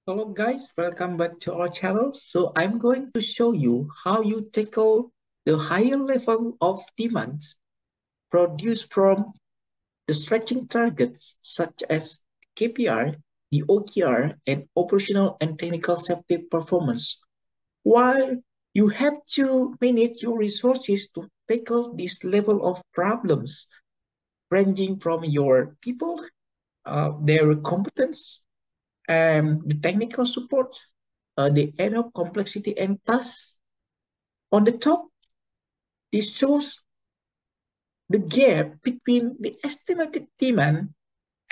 Hello guys, welcome back to our channel. So I'm going to show you how you tackle the higher level of demands produced from the stretching targets such as KPI, the OKR, and operational and technical safety performance. While you have to manage your resources to tackle this level of problems, ranging from your people, their competence, the technical support, the area of complexity and tasks. On the top, this shows the gap between the estimated demand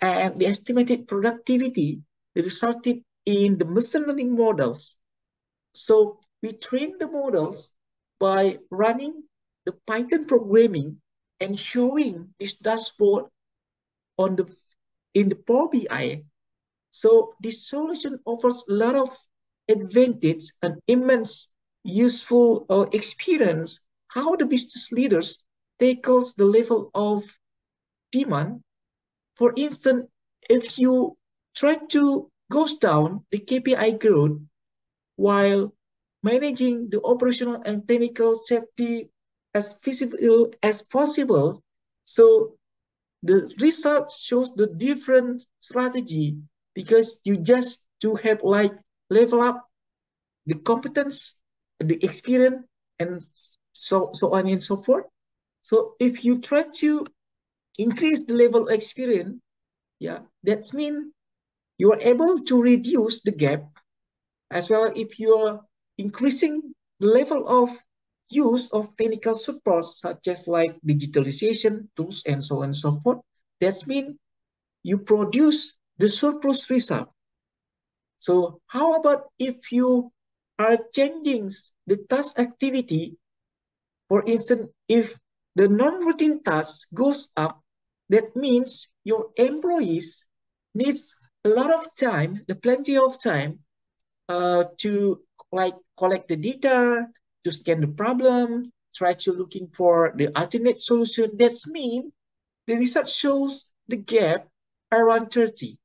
and the estimated productivity resulted in the machine learning models. So we train the models by running the Python programming and showing this dashboard on the in the Power BI. So this solution offers a lot of advantage and immense useful experience how the business leaders tackles the level of demand. For instance, if you try to goes down the KPI growth while managing the operational and technical safety as feasible as possible, so the result shows the different strategy because you just to have like level up the competence, the experience, and so on and so forth. So if you try to increase the level of experience, yeah, that means you are able to reduce the gap as well. If you are increasing the level of use of technical support such as like digitalization tools and so on and so forth, that means you produce the surplus result. So how about if you are changing the task activity? For instance, if the non-routine task goes up, that means your employees needs a lot of time, the plenty of time to like collect the data, to scan the problem, try to looking for the alternate solution. That means the research shows the gap around 30.